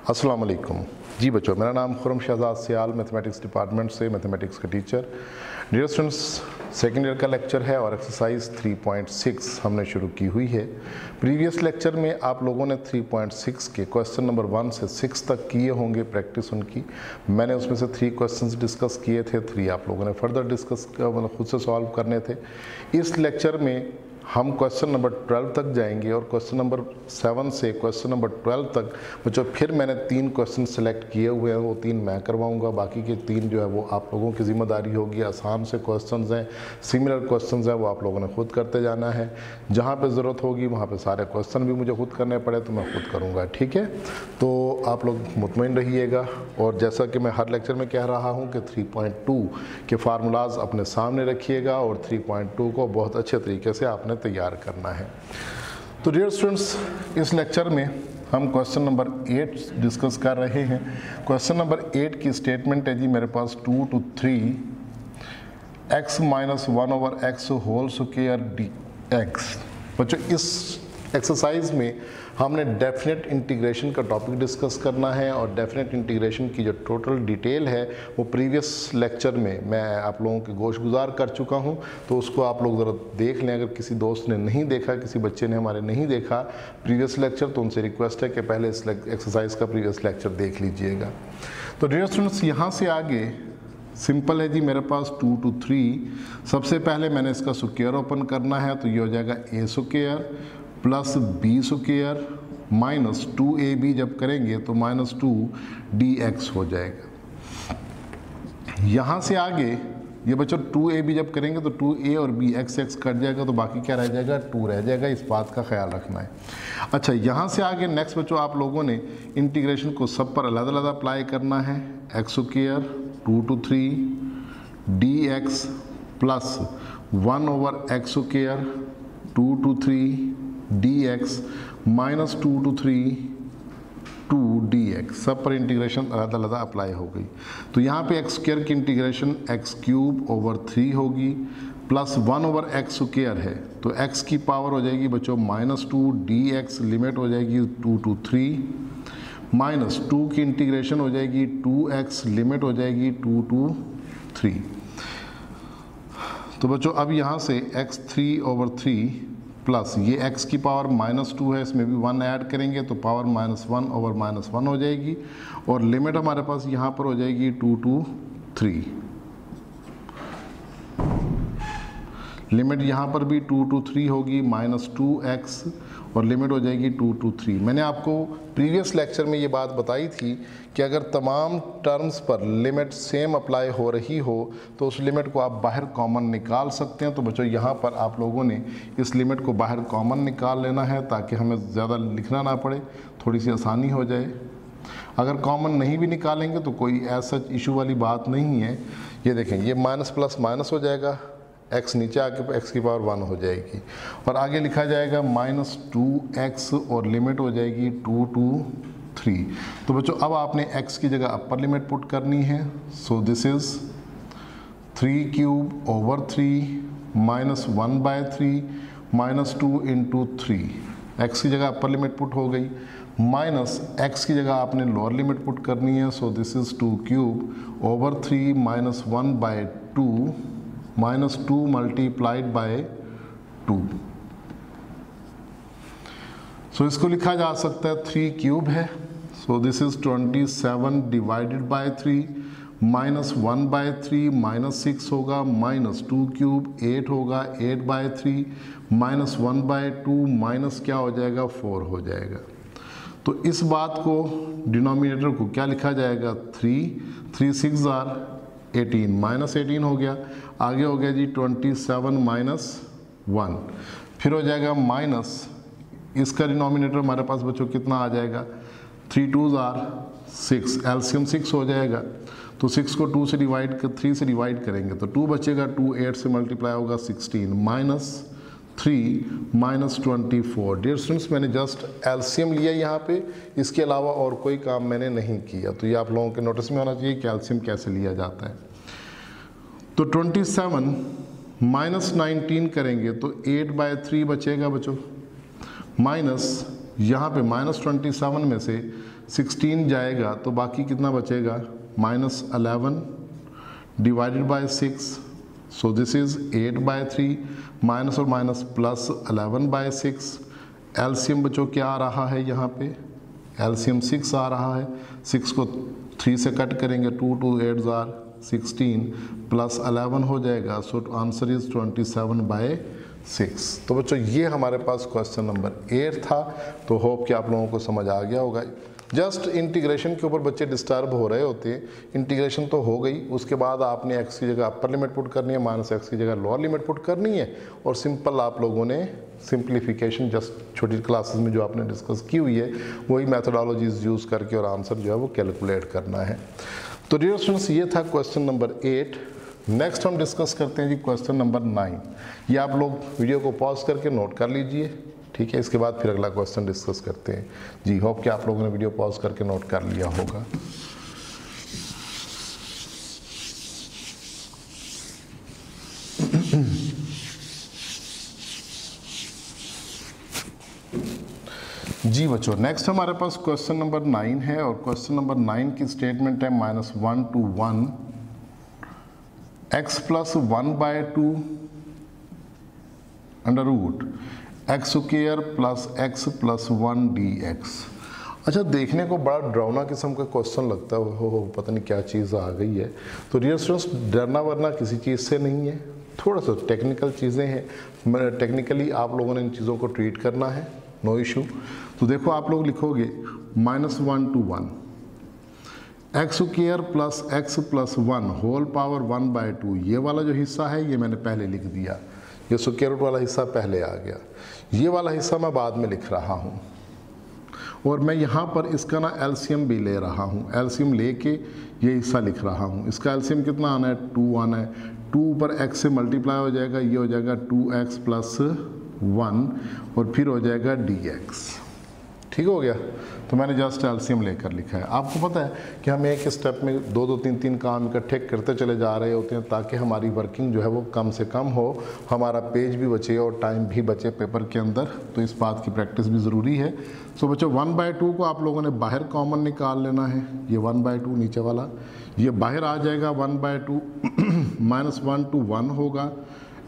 अस्सलाम वालेकुम। जी बच्चों, मेरा नाम खुरम शहजाद सियाल, मैथमेटिक्स डिपार्टमेंट से मैथमेटिक्स का teacher. Dear students, second year का लेक्चर है और एक्सरसाइज 3.6 हमने शुरू की हुई है। प्रीवियस लेक्चर में आप लोगों ने 3.6 के क्वेश्चन नंबर 1 से 6 तक किए होंगे प्रैक्टिस उनकी। मैंने उसमें से 3 क्वेश्चंस डिस्कस किए थे, 3 आप लोगों ने फर्दर डिस्कस मतलब खुद से सॉल्व करने थे। इस लेक्चर में हम क्वेश्चन नंबर 12 तक जाएंगे और क्वेश्चन नंबर 7 से क्वेश्चन नंबर 12 तक बच्चों फिर मैंने 3 क्वेश्चन सेलेक्ट किए हुए हैं, वो 3 मैं करवाऊंगा, बाकी के 3 जो है वो आप लोगों की ज़िम्मेदारी होगी। आसान से क्वेश्चंस हैं, सिमिलर क्वेश्चंस हैं, वो आप लोगों ने खुद करते जाना है। जहाँ पे ज़रूरत होगी वहाँ पे सारे क्वेश्चन भी मुझे खुद करने पड़े तो मैं खुद करूँगा, ठीक है। तो आप लोग मुतमईन रहिएगा। और जैसा कि मैं हर लेक्चर में कह रहा हूँ कि 3.2 के फार्मूलाज अपने सामने रखिएगा और 3.2 को बहुत अच्छे तरीके से आपने तैयार करना है। तो डियर स्टूडेंट्स, इस लेक्चर में हम क्वेश्चन नंबर 8 डिस्कस कर रहे हैं। क्वेश्चन नंबर 8 की स्टेटमेंट है जी मेरे पास 2 to 3 x minus 1 over x whole square d x. बच्चों, इस एक्सरसाइज में हमने डेफिनेट इंटीग्रेशन का टॉपिक डिस्कस करना है और डेफिनेट इंटीग्रेशन की जो टोटल डिटेल है वो प्रीवियस लेक्चर में मैं आप लोगों के गोश गुजार कर चुका हूं, तो उसको आप लोग ज़रा देख लें। अगर किसी दोस्त ने नहीं देखा, किसी बच्चे ने हमारे नहीं देखा प्रीवियस लेक्चर, तो उनसे रिक्वेस्ट है कि पहले इस एक्सरसाइज का प्रीवियस लेक्चर देख लीजिएगा। तो डियर स्टूडेंट्स, यहाँ से आगे सिंपल है जी मेरे पास 2 to 3। सबसे पहले मैंने इसका स्क्वायर ओपन करना है, तो ये हो जाएगा a square plus b square minus 2ab जब करेंगे तो माइनस 2dx हो जाएगा। यहाँ से आगे ये बच्चों 2ab जब करेंगे तो 2a और b x कट जाएगा, तो बाकी क्या रह जाएगा, 2 रह जाएगा। इस बात का ख्याल रखना है। अच्छा, यहाँ से आगे नेक्स्ट बच्चों आप लोगों ने इंटीग्रेशन को सब पर अलग अलग अप्लाई करना है। x square 2 to 3 dx plus 1 over x square 2 to 3 dx minus 2 to 3 2dx, सब पर इंटीग्रेशन अलग अलग अप्लाई हो गई। तो यहाँ पे एक्स स्क्वायर की इंटीग्रेशन एक्स क्यूब ओवर 3 होगी प्लस 1 ओवर एक्स स्क्वायर है, तो x की पावर हो जाएगी बच्चों माइनस 2 dx, लिमिट हो जाएगी 2 to 3 माइनस 2 की इंटीग्रेशन हो जाएगी 2x, लिमिट हो जाएगी 2 to 3। तो बच्चों अब यहाँ से x 3 ओवर 3 प्लस ये x की पावर माइनस 2 है, इसमें भी 1 ऐड करेंगे तो पावर माइनस 1 ओवर माइनस 1 हो जाएगी और लिमिट हमारे पास यहाँ पर हो जाएगी 2 to 3। लिमिट यहाँ पर भी 2 to 3 होगी माइनस 2x और लिमिट हो जाएगी 2 to 3। मैंने आपको प्रीवियस लेक्चर में ये बात बताई थी कि अगर तमाम टर्म्स पर लिमिट सेम अप्लाई हो रही हो तो उस लिमिट को आप बाहर कॉमन निकाल सकते हैं। तो बच्चों यहाँ पर आप लोगों ने इस लिमिट को बाहर कॉमन निकाल लेना है ताकि हमें ज़्यादा लिखना ना पड़े, थोड़ी सी आसानी हो जाए। अगर कॉमन नहीं भी निकालेंगे तो कोई ऐसा इशू वाली बात नहीं है। ये देखें, ये माइनस प्लस माइनस हो जाएगा, x नीचे आके x की पावर 1 हो जाएगी और आगे लिखा जाएगा माइनस 2x और लिमिट हो जाएगी 2 to 3। तो बच्चों अब आपने x की जगह अपर लिमिट पुट करनी है। So this is 3 cube over 3 minus 1/3 minus 2 into 3। x की जगह अपर लिमिट पुट हो गई, माइनस x की जगह आपने लोअर लिमिट पुट करनी है। So this is 2 cube over 3 minus 1/2 minus 2 multiplied by 2। सो इसको लिखा जा सकता है 3 क्यूब है, so this is 27 divided by 3 minus 1/3 minus 6 होगा माइनस 2 क्यूब 8 होगा 8/3 माइनस 1/2 माइनस क्या हो जाएगा 4 हो जाएगा। तो इस बात को डिनोमिनेटर को क्या लिखा जाएगा 3 6 आर 18 माइनस 18 हो गया। आगे हो गया जी 27 माइनस 1, फिर हो जाएगा माइनस, इसका डिनोमिनेटर हमारे पास बच्चों कितना आ जाएगा 3 2s आर 6, एलसीएम 6 हो जाएगा। तो 6 को 2 से डिवाइड 3 से डिवाइड करेंगे तो 2 बचेगा, 2 8 से मल्टीप्लाई होगा 16 माइनस 3 माइनस 24। डियर स्टूडेंट्स, मैंने जस्ट एलसीएम लिया यहाँ पे, इसके अलावा और कोई काम मैंने नहीं किया। तो ये आप लोगों के नोटिस में होना चाहिए कि एलसीएम कैसे लिया जाता है। तो 27 माइनस 19 करेंगे तो 8/3 बचेगा बच्चों, माइनस यहाँ पे माइनस 27 में से 16 जाएगा तो बाकी कितना बचेगा, -11 divided by 6, so this is 8/3, minus और माइनस प्लस 11/6। एलसीएम बच्चों क्या आ रहा है यहाँ पे, एलसीएम 6 आ रहा है। 6 को 3 से कट करेंगे, 2 2 8 जार 16 प्लस 11 हो जाएगा, सो आंसर इज 27/6। तो बच्चों ये हमारे पास क्वेश्चन नंबर 8 था। तो होप कि आप लोगों को समझ आ गया होगा। जस्ट इंटीग्रेशन के ऊपर बच्चे डिस्टर्ब हो रहे होते हैं। इंटीग्रेशन तो हो गई, उसके बाद आपने x की जगह अपर लिमिट पुट करनी है, -x की जगह लोअर लिमिट पुट करनी है, और सिंपल आप लोगों ने सिंप्लीफिकेशन जस्ट छोटी क्लासेस में जो आपने डिस्कस की हुई है वही मैथडोलॉजीज यूज़ करके और आंसर जो है वो कैलकुलेट करना है। तो डियर स्टूडेंट्स ये था क्वेश्चन नंबर 8। नेक्स्ट हम डिस्कस करते हैं जी क्वेश्चन नंबर 9। ये आप लोग वीडियो को पॉज करके नोट कर लीजिए, ठीक है। इसके बाद फिर अगला क्वेश्चन डिस्कस करते हैं जी। होप कि आप लोगों ने वीडियो पॉज करके नोट कर लिया होगा। जी बच्चों, नेक्स्ट हमारे पास क्वेश्चन नंबर 9 है, और क्वेश्चन नंबर 9 की स्टेटमेंट है -1 to 1 x + 1/2 √x² + x + 1 dx। अच्छा, देखने को बड़ा डरावना किस्म का क्वेश्चन लगता है, हो पता नहीं क्या चीज़ आ गई है। तो डियर स्टूडेंट्स डरना वरना किसी चीज़ से नहीं है, थोड़ा सा टेक्निकल चीज़ें हैं, टेक्निकली आप लोगों ने इन चीज़ों को ट्रीट करना है, नो इशू। तो देखो आप लोग लिखोगे -1 to 1 x² + x + 1 whole power 1/2। ये वाला जो हिस्सा है ये मैंने पहले लिख दिया, ये स्क्वायर रूट वाला हिस्सा पहले आ गया, ये वाला हिस्सा मैं बाद में लिख रहा हूँ। और मैं यहाँ पर इसका ना एलसीएम भी ले रहा हूँ, एलसीएम लेके ये हिस्सा लिख रहा हूँ। इसका एलसीएम कितना आना है, 2 आना है। 2 ऊपर x से मल्टीप्लाई हो जाएगा, ये हो जाएगा 2x + 1 और फिर हो जाएगा dx। ठीक हो गया। तो मैंने जस्ट एलसीएम लेकर लिखा है। आपको पता है कि हम एक स्टेप में 2 2 3 3 काम इकट्ठे करते चले जा रहे होते हैं ताकि हमारी वर्किंग जो है वो कम से कम हो, हमारा पेज भी बचे और टाइम भी बचे पेपर के अंदर। तो इस बात की प्रैक्टिस भी ज़रूरी है। सो बच्चों 1/2 को आप लोगों ने बाहर कॉमन निकाल लेना है। ये 1/2 नीचे वाला ये बाहर आ जाएगा, 1/2 -1 to 1 होगा,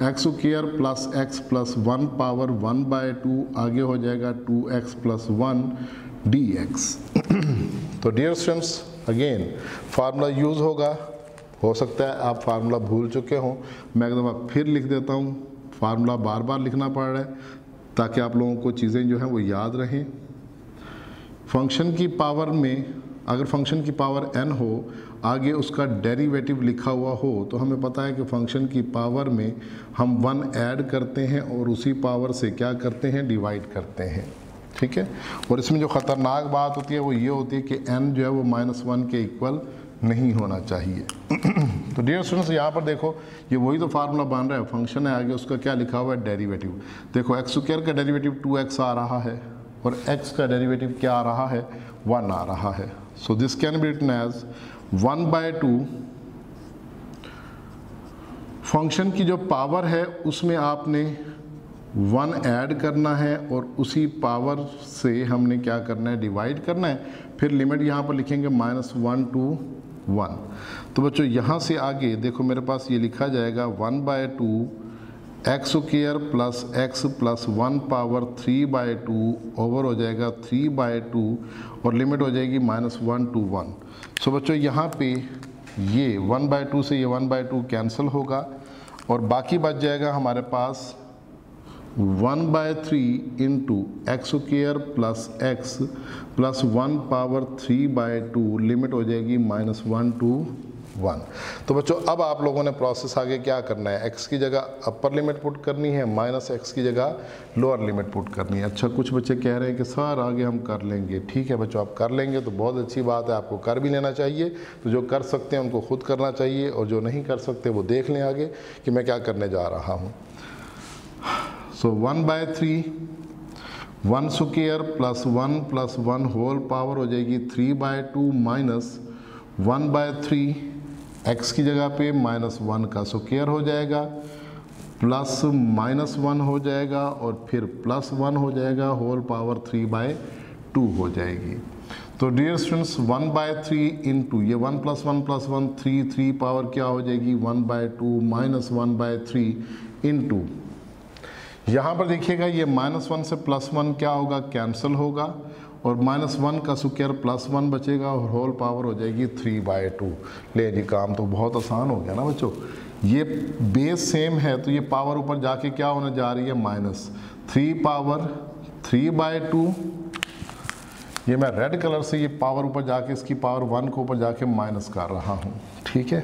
x² + x + 1 पावर 1/2 आगे हो जाएगा 2x + 1 dx। तो dear students again formula use होगा, हो सकता है आप फार्मूला भूल चुके हों, मैं एक दफ़ा फिर लिख देता हूँ। फार्मूला बार बार लिखना पड़ रहा है ताकि आप लोगों को चीज़ें जो हैं वो याद रहें। फंक्शन की पावर में अगर फंक्शन की पावर n हो, आगे उसका डेरिवेटिव लिखा हुआ हो, तो हमें पता है कि फंक्शन की पावर में हम 1 ऐड करते हैं और उसी पावर से क्या करते हैं, डिवाइड करते हैं, ठीक है। और इसमें जो ख़तरनाक बात होती है वो ये होती है कि n जो है वो -1 के इक्वल नहीं होना चाहिए। तो डियर स्टूडेंट्स यहाँ पर देखो ये वही तो फार्मूला बन रहा है, फंक्शन है, आगे उसका क्या लिखा हुआ है, डेरिवेटिव। देखो x² का डेरिवेटिव 2x आ रहा है और x का डेरिवेटिव क्या आ रहा है, 1 आ रहा है। So this can be written as 1/2 function की जो पावर है उसमें आपने 1 ऐड करना है और उसी पावर से हमने क्या करना है, डिवाइड करना है। फिर लिमिट यहाँ पर लिखेंगे -1 to 1। तो बच्चों यहाँ से आगे देखो मेरे पास ये लिखा जाएगा 1/2 x² + x + 1 पावर 3/2 ओवर हो जाएगा 3/2 और लिमिट हो जाएगी -1 to 1। सो बच्चों यहाँ पे ये 1/2 से ये 1/2 कैंसिल होगा और बाकी बच जाएगा हमारे पास 1/3 into x² + x + 1 power 3/2 limit हो जाएगी -1 to 1। तो बच्चों अब आप लोगों ने प्रोसेस आगे क्या करना है, x की जगह अपर लिमिट पुट करनी है, -x की जगह लोअर लिमिट पुट करनी है। अच्छा कुछ बच्चे कह रहे हैं कि सर आगे हम कर लेंगे, ठीक है बच्चों आप कर लेंगे तो बहुत अच्छी बात है, आपको कर भी लेना चाहिए। तो जो कर सकते हैं उनको खुद करना चाहिए और जो नहीं कर सकते वो देख लें आगे कि मैं क्या करने जा रहा हूँ। सो 1/3 1² + 1 + 1 होल पावर हो जाएगी 3/2 माइनस 1/3 x की जगह पे -1 का स्क्वायर हो जाएगा प्लस -1 हो जाएगा और फिर +1 हो जाएगा होल पावर 3/2 हो जाएगी। तो डियर स्टूडेंट्स 1/3 इंटू ये 1 + 1 + 1 3 पावर क्या हो जाएगी 1/2 - 1/3 इंटू यहाँ पर देखिएगा ये -1 से +1 क्या होगा कैंसिल होगा और -1 का स्क्वायर +1 बचेगा और होल पावर हो जाएगी 3/2। ले जी काम तो बहुत आसान हो गया ना बच्चों। ये बेस सेम है तो ये पावर ऊपर जाके क्या होने जा रही है -3 पावर 3/2। ये मैं रेड कलर से ये पावर ऊपर जाके इसकी पावर 1 को ऊपर जाके माइनस कर रहा हूँ, ठीक है।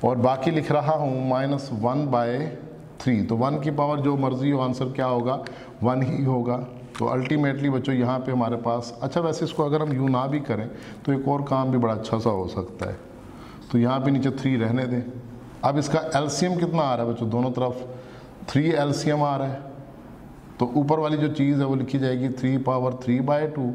और बाकी लिख रहा हूँ -1/3। तो 1 की पावर जो मर्जी हो आंसर क्या होगा 1 ही होगा। तो अल्टीमेटली बच्चों यहाँ पे हमारे पास अच्छा वैसे इसको अगर हम यूँ ना भी करें तो एक और काम भी बड़ा अच्छा सा हो सकता है। तो यहाँ पे नीचे 3 रहने दें। अब इसका एलसीएम कितना आ रहा है बच्चों दोनों तरफ 3 एलसीएम आ रहा है। तो ऊपर वाली जो चीज़ है वो लिखी जाएगी 3 पावर 3/2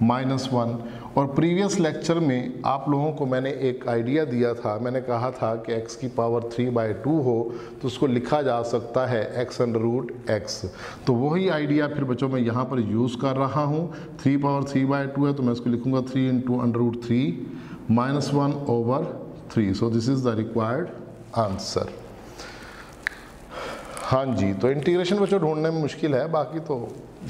-1। और प्रीवियस लेक्चर में आप लोगों को मैंने एक आइडिया दिया था, मैंने कहा था कि x की पावर 3/2 हो तो उसको लिखा जा सकता है x√x। तो वही आइडिया फिर बच्चों मैं यहाँ पर यूज़ कर रहा हूँ। 3 पावर 3/2 है तो मैं इसको लिखूँगा 3 × √3 -1/3। So this is the required answer. हाँ जी, तो इंटीग्रेशन बच्चों ढूंढने में मुश्किल है, बाकी तो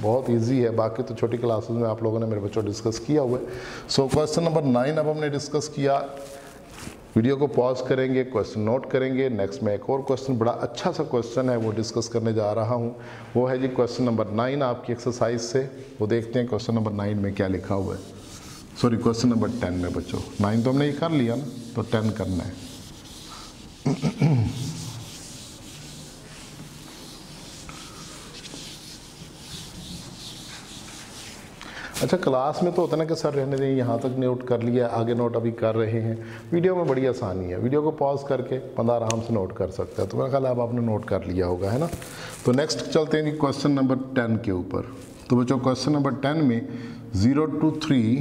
बहुत इजी है। बाकी तो छोटी क्लासेस में आप लोगों ने मेरे बच्चों डिस्कस किया हुआ है। सो क्वेश्चन नंबर 9 अब हमने डिस्कस किया। वीडियो को पॉज करेंगे, क्वेश्चन नोट करेंगे। नेक्स्ट में एक और क्वेश्चन बड़ा अच्छा सा क्वेश्चन है वो डिस्कस करने जा रहा हूँ। वो है जी क्वेश्चन नंबर 9 आपकी एक्सरसाइज से। वो देखते हैं क्वेश्चन नंबर 9 में क्या लिखा हुआ है। सॉरी क्वेश्चन नंबर 10 में बच्चों। 9 तो हमने ये कर लिया ना, तो 10 करना है। अच्छा क्लास में तो होता है ना कि सर रहने दें, यहाँ तक नोट कर लिया, आगे नोट अभी कर रहे हैं। वीडियो में बड़ी आसानी है, वीडियो को पॉज करके बंदा आराम से नोट कर सकता है। तो मेरा ख्याल है अब आपने नोट कर लिया होगा, है ना। तो नेक्स्ट चलते हैं जी क्वेश्चन नंबर 10 के ऊपर। तो बच्चों क्वेश्चन नंबर 10 में 0 to 3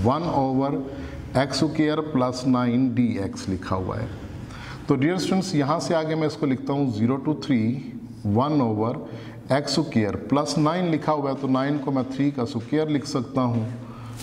1/x² + 9 dx लिखा हुआ है। तो डियर स्टूडेंट्स यहाँ से आगे मैं इसको लिखता हूँ 0 to 3 1/x² + 9 लिखा हुआ है। तो 9 को मैं 3 का स्क्वायर लिख सकता हूँ।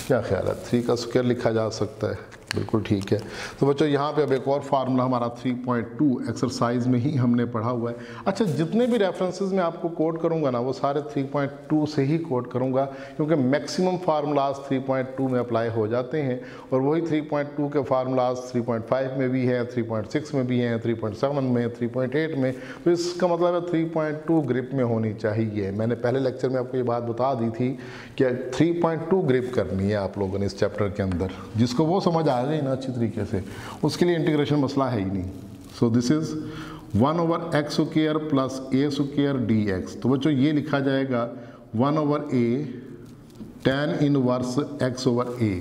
क्या ख्याल है 3 का स्क्वायर लिखा जा सकता है, बिल्कुल ठीक है। तो बच्चों यहाँ पे अब एक और फार्मूला हमारा 3.2 एक्सरसाइज में ही हमने पढ़ा हुआ है। अच्छा जितने भी रेफरेंसेस में आपको कोड करूँगा ना वो सारे 3.2 से ही कोड करूँगा, क्योंकि मैक्सिमम फार्मूलाज 3.2 में अप्लाई हो जाते हैं। और वही 3.2 के फार्मूलाज 3.5 में भी हैं, 3.6 में भी हैं, 3.7 में, 3.8 में। तो इसका मतलब है 3.2 ग्रिप में होनी चाहिए। मैंने पहले लेक्चर में आपको ये बात बता दी थी कि 3.2 ग्रिप करनी है आप लोगों ने इस चैप्टर के अंदर। जिसको वो समझ आ गई ना अच्छी तरीके से, उसके लिए इंटीग्रेशन मसला है ही नहीं। So this is 1/x² + a² dx। तो बच्चों ये लिखा जाएगा 1/a tan 1 x/a।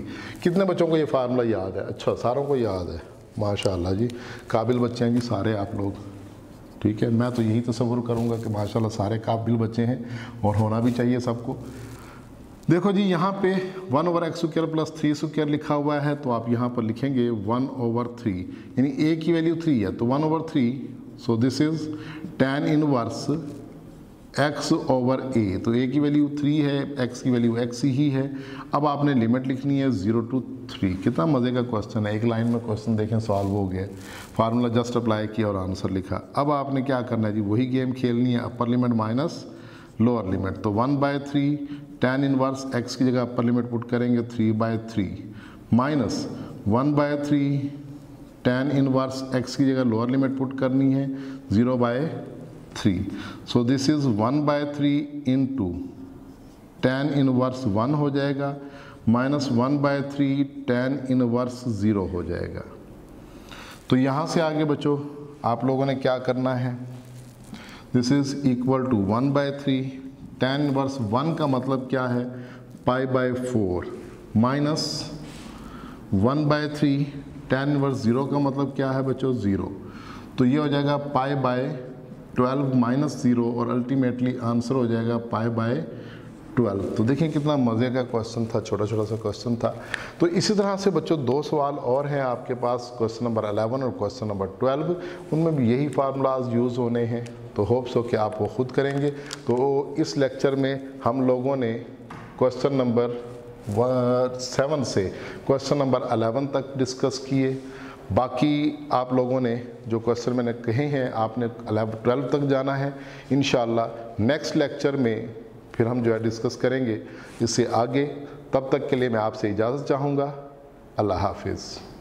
कितने बच्चों को ये फार्मूला याद है? अच्छा सारों को याद है, माशाल्लाह जी, काबिल बच्चे हैं जी सारे आप लोग। ठीक है, मैं तो यही तसव्वुर करूँगा कि माशाल्लाह सारे काबिल बच्चे हैं और होना भी चाहिए सबको। देखो जी यहाँ पे 1/x² + 3² लिखा हुआ है, तो आप यहाँ पर लिखेंगे 1/3, यानी a की वैल्यू 3 है तो 1/3। So this is tan 1 x/a। तो a की वैल्यू 3 है, x की वैल्यू x ही है। अब आपने लिमिट लिखनी है 0 to 3। कितना मज़े का क्वेश्चन है, एक लाइन में क्वेश्चन देखें सॉल्व हो गया। फार्मूला जस्ट अप्लाई किया और आंसर लिखा। अब आपने क्या करना है जी, वही गेम खेलनी है, upper limit minus lower limit. तो 1/3 tan 1 x की जगह अपर लिमिट पुट करेंगे 3/3 माइनस 1/3 tan 1 x की जगह लोअर लिमिट पुट करनी है 0/3। So this is 1/3 into tan 1 1 हो जाएगा माइनस 1/3 tan 1 0 हो जाएगा। तो यहाँ से आगे बच्चों आप लोगों ने क्या करना है, this is equal to 1/3 tan 1 1 का मतलब क्या है π/4 माइनस 1/3 tan 1 0 का मतलब क्या है बच्चों 0। तो ये हो जाएगा π/12 माइनस 0 और अल्टीमेटली आंसर हो जाएगा π/12। तो देखिए कितना मज़े का क्वेश्चन था, छोटा छोटा सा क्वेश्चन था। तो इसी तरह से बच्चों 2 सवाल और हैं आपके पास, क्वेश्चन नंबर 11 और क्वेश्चन नंबर 12। उनमें भी यही फार्मूलाज यूज़ होने हैं। तो होप्स हो कि आप वो खुद करेंगे। तो इस लेक्चर में हम लोगों ने क्वेश्चन नंबर 7 से क्वेश्चन नंबर 11 तक डिस्कस किए। बाकी आप लोगों ने जो क्वेश्चन मैंने कहे हैं आपने 12 तक जाना है। इंशाअल्लाह नेक्स्ट लेक्चर में फिर हम जो है डिस्कस करेंगे इससे आगे। तब तक के लिए मैं आपसे इजाज़त चाहूँगा। अल्लाह हाफिज़।